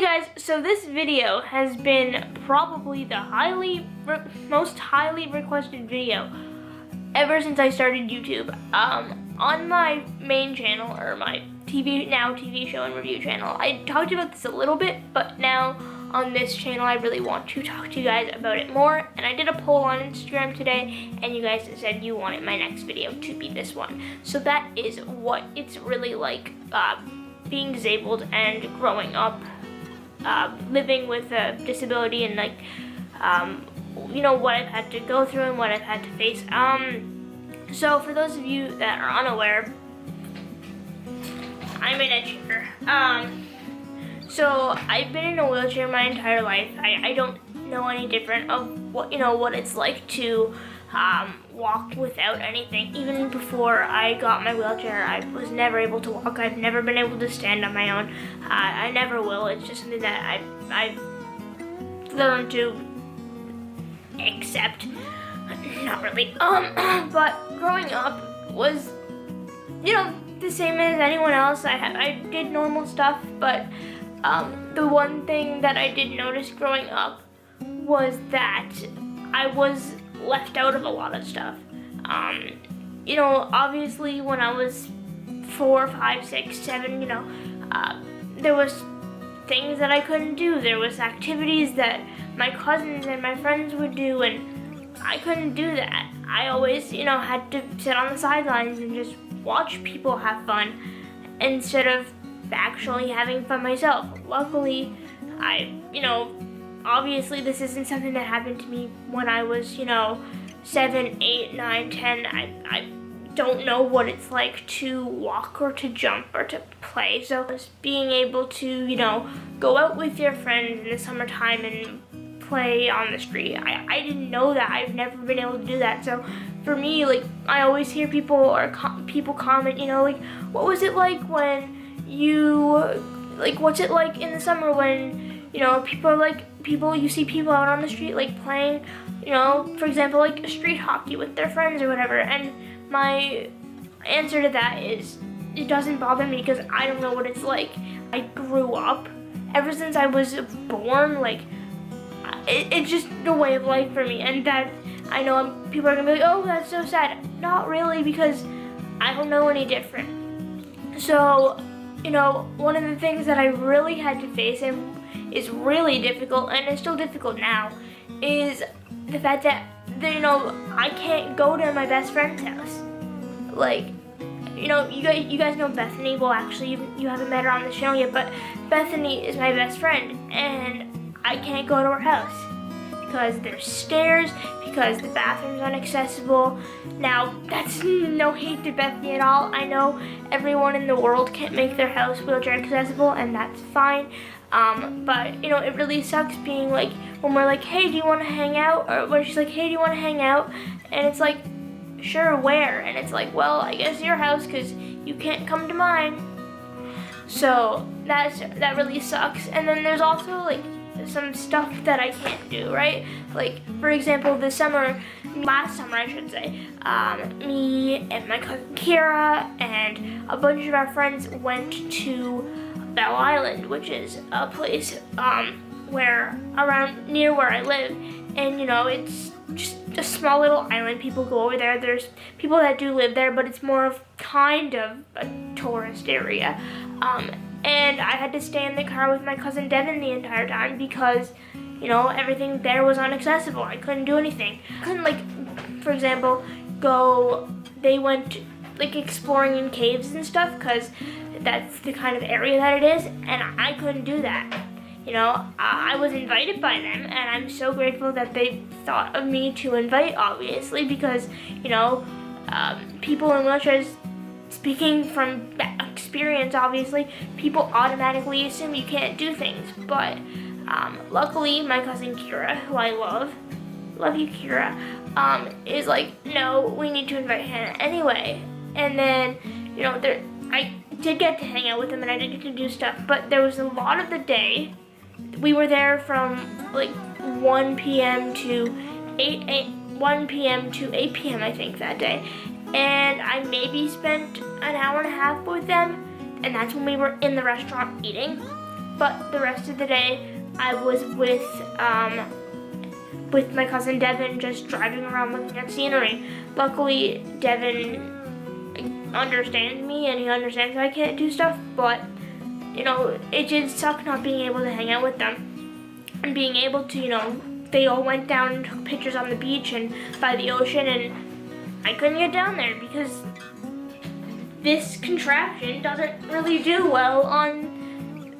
guys, so this video has been probably the most highly requested video ever since I started YouTube. On my main channel, or my TV show and review channel, I talked about this a little bit, but now on this channel I really want to talk to you guys about it more. And I did a poll on Instagram today, and you guys said you wanted my next video to be this one. So that is what it's really like being disabled and growing up, living with a disability, and like you know, what I've had to go through and what I've had to face. So for those of you that are unaware, I'm an educator. So I've been in a wheelchair my entire life. I don't know any different of what it's like to walk without anything. Even before I got my wheelchair, I was never able to walk. I've never been able to stand on my own. I never will. It's just something that I've learned to accept. Not really. But growing up was, the same as anyone else. I did normal stuff, but the one thing that I did notice growing up was that I was left out of a lot of stuff. Obviously when I was 4, 5, 6, 7, there was things that I couldn't do. There was activities that my cousins and my friends would do, and I couldn't do that. I always, had to sit on the sidelines and just watch people have fun instead of actually having fun myself. Luckily, obviously this isn't something that happened to me when I was, 7, 8, 9, 10. I don't know what it's like to walk or to jump or to play. So just being able to, go out with your friends in the summertime and play on the street. I didn't know that. I've never been able to do that. So for me, I always hear people comment, what was it like when what's it like in the summer when, you see people out on the street, playing, for example, street hockey with their friends or whatever. And my answer to that is, it doesn't bother me because I don't know what it's like. I grew up, ever since I was born, it's just the way of life for me. And that, I know people are gonna be like, oh, that's so sad. Not really, because I don't know any different. So, one of the things that I really had to face, and is really difficult, and it's still difficult now, is the fact that, I can't go to my best friend's house. You guys know Bethany. Well, actually, you haven't met her on the channel yet, but Bethany is my best friend, and I can't go to her house because there's stairs, because the bathroom's inaccessible. Now, that's no hate to Bethany at all. I know everyone in the world can't make their house wheelchair accessible, and that's fine. But, it really sucks being when we're like, hey, do you want to hang out? Or when she's like, hey, do you want to hang out? And it's like, sure, where? And it's like, well, I guess your house, because you can't come to mine. So that really sucks. And then there's also some stuff that I can't do, right? For example, last summer I should say, me and my cousin Kira and a bunch of our friends went to Bell Island, which is a place near where I live, and it's just a small little island. People go over there. There's people that do live there, but it's more of kind of a tourist area. And I had to stay in the car with my cousin Devin the entire time because, everything there was inaccessible. I couldn't do anything. I couldn't, for example, they went, exploring in caves and stuff, because that's the kind of area that it is, and I couldn't do that. I was invited by them, and I'm so grateful that they thought of me to invite, obviously, because, people in wheelchairs, speaking from experience, obviously, people automatically assume you can't do things. But luckily, my cousin Kira, who I love you, Kira, is like, no, we need to invite Hannah anyway. And then, I did get to hang out with them, and I did get to do stuff, but there was a lot of the day. We were there from 1 p.m. to 1 p.m. to 8 p.m. I think that day. And I maybe spent an hour and a half with them, and that's when we were in the restaurant eating. but the rest of the day I was with my cousin Devin, just driving around looking at scenery. Luckily, Devin understands me and he understands I can't do stuff, but you know, it did suck not being able to hang out with them and being able to, you know, they all went down and took pictures on the beach and by the ocean, and I couldn't get down there because this contraption doesn't really do well on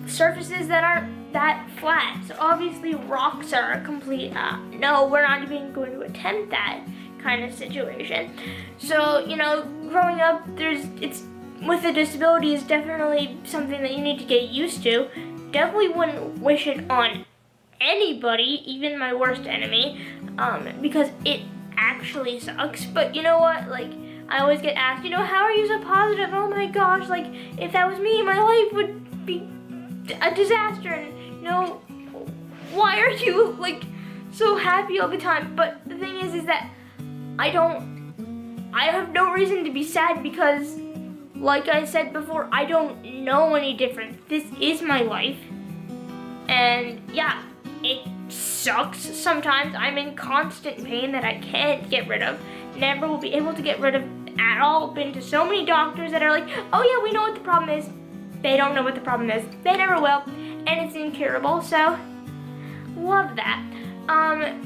surfaces that aren't that flat. So obviously rocks are a complete no, we're not even going to attempt that kind of situation. So, you know, growing up, it's with a disability is definitely something that you need to get used to. Definitely wouldn't wish it on anybody, even my worst enemy, because it actually sucks. But you know what, like, I always get asked, you know, how are you so positive? Oh my gosh, like, if that was me, my life would be a disaster, and you know, why are you like so happy all the time? But the thing is that I have no reason to be sad because, like I said before, I don't know any different. This is my life, and yeah, it sucks sometimes. I'm in constant pain that I can't get rid of, never will be able to get rid of at all. Been to so many doctors that are like, oh yeah, we know what the problem is. They don't know what the problem is. They never will, and it's incurable, so love that.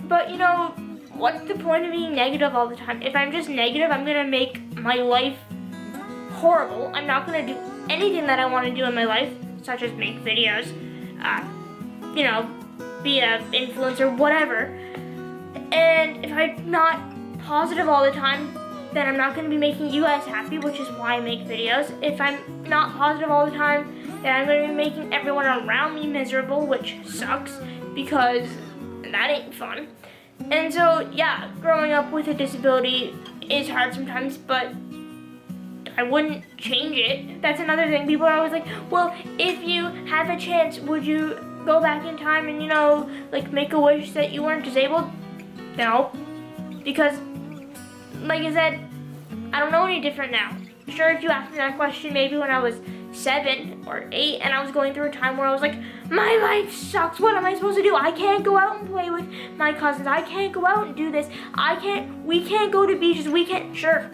But you know, what's the point of being negative all the time? If I'm just negative, I'm gonna make my life horrible. I'm not gonna do anything that I wanna do in my life, such as make videos, you know, be an influencer, whatever. And if I'm not positive all the time, then I'm not gonna be making you guys happy, which is why I make videos. If I'm not positive all the time, then I'm gonna be making everyone around me miserable, which sucks because that ain't fun. And so, yeah, growing up with a disability is hard sometimes, but I wouldn't change it. That's another thing. People are always like, well, if you have a chance, would you go back in time and, you know, like make a wish that you weren't disabled? No, because like I said, I don't know any different now. Sure, if you asked me that question maybe when I was 7 or 8 and I was going through a time where I was like, my life sucks, what am I supposed to do? I can't go out and play with my cousins. I can't go out and do this. We can't go to beaches. We can't, sure.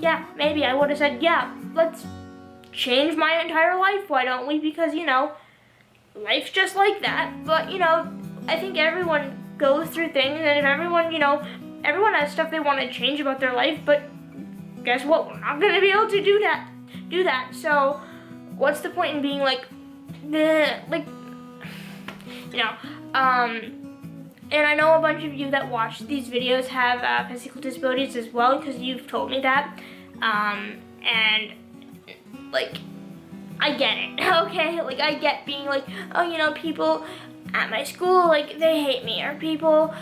Yeah, maybe I would have said, yeah, let's change my entire life, why don't we? Because, you know, life's just like that. But, you know, I think everyone goes through things, and if everyone, you know, everyone has stuff they want to change about their life, but guess what? We're not going to be able to do that. So what's the point in being like, like, you know, and I know a bunch of you that watch these videos have physical disabilities as well, because you've told me that, and like, I get it, okay? Like, I get being like, oh, you know, people at my school, like, they hate me, or people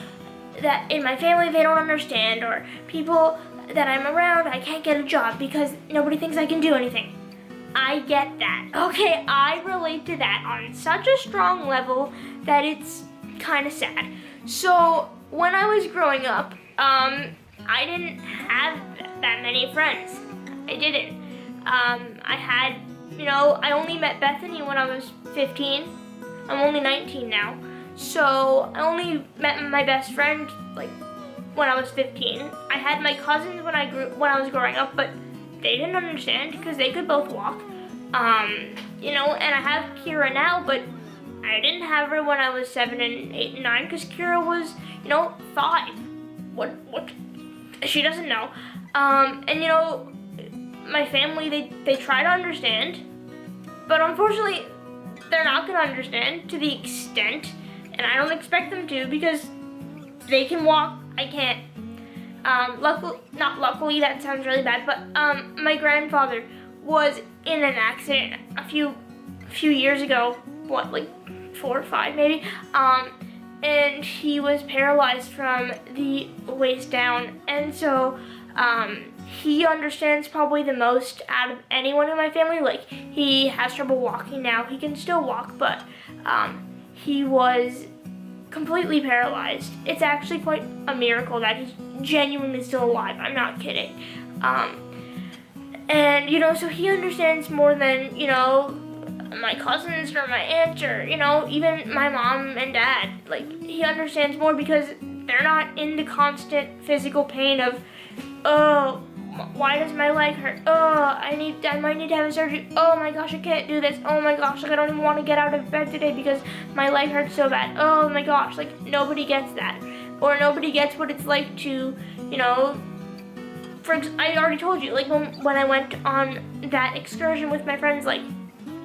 that in my family, they don't understand, or people that I'm around, I can't get a job because nobody thinks I can do anything. I get that, okay? I relate to that on such a strong level that it's kind of sad. So when I was growing up, I didn't have that many friends. I didn't. I had, you know, I only met Bethany when I was 15. I'm only 19 now. So I only met my best friend like when I was 15. I had my cousins when I was growing up, but they didn't understand because they could both walk. You know, and I have Kira now, but I didn't have her when I was 7 and 8 and 9 because Kira was, you know, 5. What? She doesn't know. And you know, my family, they try to understand, but unfortunately, they're not gonna understand to the extent, and I don't expect them to because they can walk, I can't. Not luckily, that sounds really bad, but my grandfather was in an accident a few years ago, what, like 4 or 5 maybe, and he was paralyzed from the waist down, and so he understands probably the most out of anyone in my family. Like, he has trouble walking now. He can still walk, but he was completely paralyzed. It's actually quite a miracle that he's genuinely still alive. I'm not kidding. And, you know, so he understands more than, you know, my cousins or my aunts or, you know, even my mom and dad. Like, he understands more because they're not in the constant physical pain of, oh, why does my leg hurt? Oh, I might need to have a surgery. Oh my gosh, I can't do this. Oh my gosh, like I don't even want to get out of bed today because my leg hurts so bad. Oh my gosh, like nobody gets that. Or nobody gets what it's like to, you know, I already told you, like when I went on that excursion with my friends, like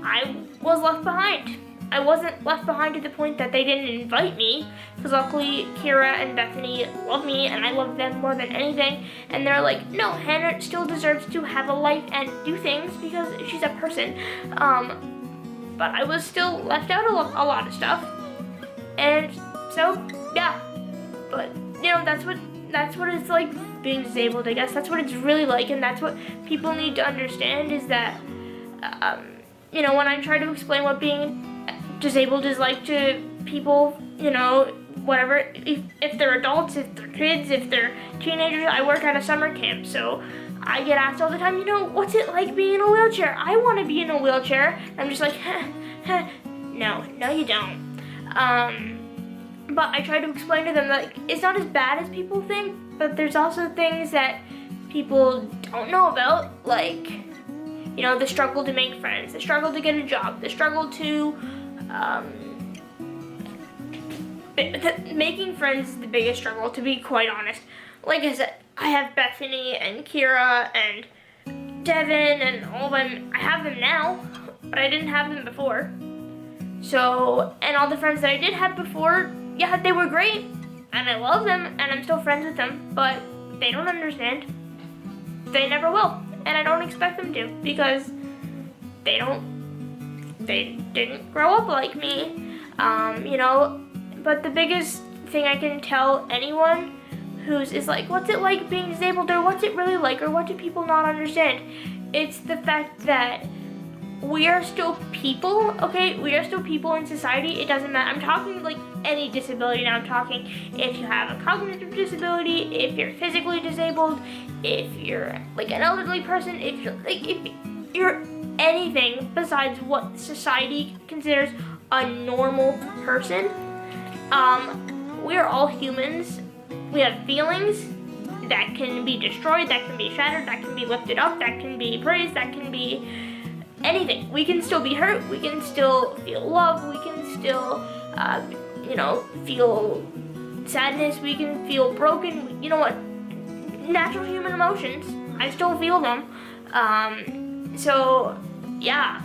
I was left behind. I wasn't left behind to the point that they didn't invite me, because luckily Kira and Bethany love me and I love them more than anything, and they're like, no, Hannah still deserves to have a life and do things because she's a person. But I was still left out of a lot of stuff, and so yeah. But you know, that's what it's like being disabled, I guess. That's what it's really like, and that's what people need to understand, is that you know, when I try to explain what being disabled is like to people, you know, whatever, if they're adults, if they're kids, if they're teenagers. I work at a summer camp, so I get asked all the time, you know, what's it like being in a wheelchair? I want to be in a wheelchair. I'm just like, no, you don't. But I try to explain to them that, like, it's not as bad as people think, but there's also things that people don't know about, like, you know, the struggle to make friends, the struggle to get a job, the struggle to making friends is the biggest struggle, to be quite honest. Like I said, I have Bethany and Kira and Devin and all of them. I have them now, but I didn't have them before. So, and all the friends that I did have before, yeah, they were great, and I love them, and I'm still friends with them, but they don't understand. They never will, and I don't expect them to, because they didn't grow up like me, you know. But the biggest thing I can tell anyone is like, what's it like being disabled, or what's it really like, or what do people not understand? It's the fact that we are still people, okay? We are still people in society. It doesn't matter. I'm talking like any disability now. I'm talking if you have a cognitive disability, if you're physically disabled, if you're like an elderly person, if you're anything besides what society considers a normal person. We are all humans. We have feelings that can be destroyed, that can be shattered, that can be lifted up, that can be praised, that can be anything. We can still be hurt, we can still feel love, we can still, you know, feel sadness, we can feel broken, you know what, natural human emotions. I still feel them. So, yeah,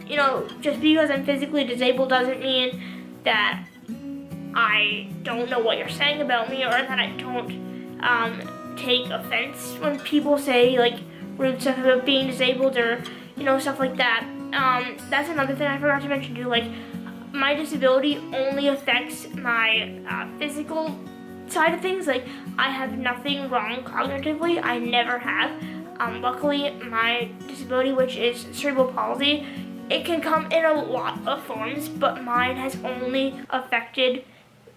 you know, just because I'm physically disabled doesn't mean that I don't know what you're saying about me, or that I don't take offense when people say like rude stuff about being disabled, or you know, stuff like that. That's another thing I forgot to mention too. Like, my disability only affects my physical side of things. Like, I have nothing wrong cognitively. I never have. Luckily, my disability, which is cerebral palsy, it can come in a lot of forms, but mine has only affected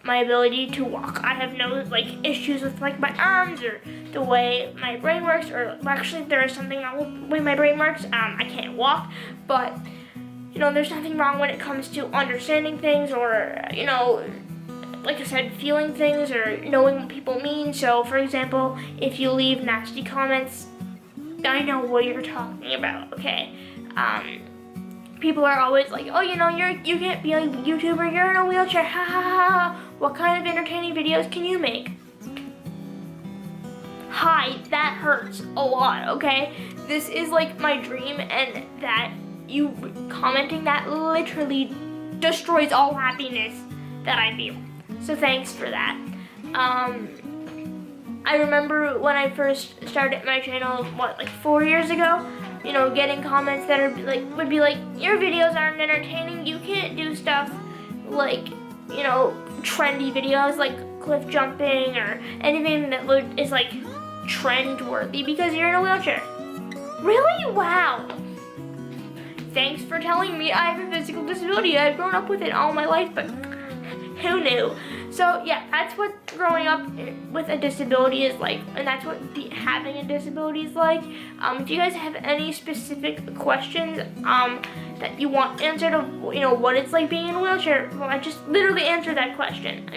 my ability to walk. I have no like issues with like my arms or the way my brain works, or actually there is something wrong with the way my brain works. I can't walk, but you know, there's nothing wrong when it comes to understanding things, or you know, like I said, feeling things or knowing what people mean. So for example, if you leave nasty comments, I know what you're talking about, okay? People are always like, oh, you know, you can't be a YouTuber, you're in a wheelchair, ha ha ha. What kind of entertaining videos can you make? Hi, that hurts a lot, okay? This is like my dream, and that you commenting that literally destroys all happiness that I feel. So thanks for that. I remember when I first started my channel, like 4 years ago, you know, getting comments that are like, would be like, your videos aren't entertaining, you can't do stuff like, you know, trendy videos like cliff jumping or anything that is like trend worthy because you're in a wheelchair. Really? Wow. Thanks for telling me I have a physical disability. I've grown up with it all my life, but who knew? So yeah, that's what growing up with a disability is like, and that's what having a disability is like. If you guys have any specific questions that you want answered of, you know, what it's like being in a wheelchair, well, I just literally answered that question.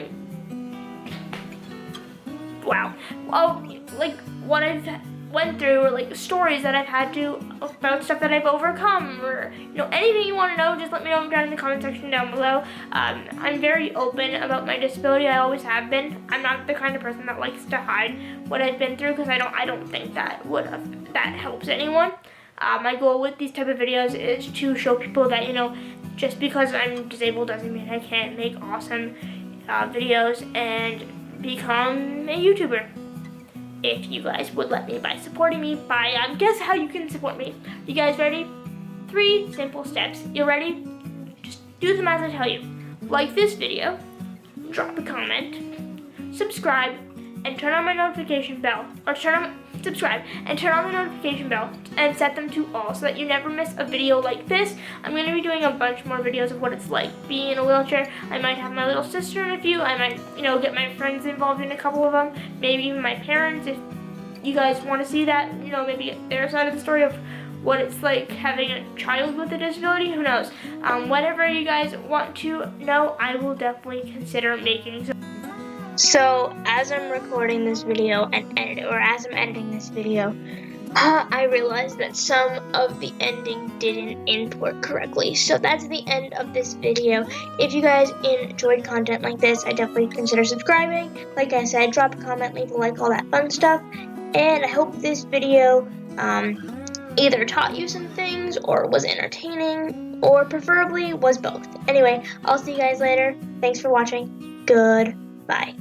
Wow. Well, like what I've went through, or like stories that I've had to, about stuff that I've overcome, or you know, anything you want to know, just let me know down in the comment section down below. I'm very open about my disability. I always have been. I'm not the kind of person that likes to hide what I've been through, because I don't think that that helps anyone. My goal with these type of videos is to show people that, you know, just because I'm disabled doesn't mean I can't make awesome videos and become a YouTuber. If you guys would let me by supporting me by, guess how you can support me. You guys ready? 3 simple steps. You ready? Just do them as I tell you. Like this video, drop a comment, subscribe, and turn on my notification bell. Or subscribe and turn on the notification bell and set them to all so that you never miss a video like this. I'm going to be doing a bunch more videos of what it's like being in a wheelchair. I might have my little sister in a few. I might, you know, get my friends involved in a couple of them. Maybe even my parents, if you guys want to see that, you know, maybe get their side of the story of what it's like having a child with a disability. Who knows? Whatever you guys want to know, I will definitely consider making some. So as I'm recording this video and as I'm editing this video, I realized that some of the ending didn't import correctly. So that's the end of this video. If you guys enjoyed content like this, I definitely consider subscribing. Like I said, drop a comment, leave a like, all that fun stuff. And I hope this video either taught you some things or was entertaining, or preferably was both. Anyway, I'll see you guys later. Thanks for watching. Goodbye.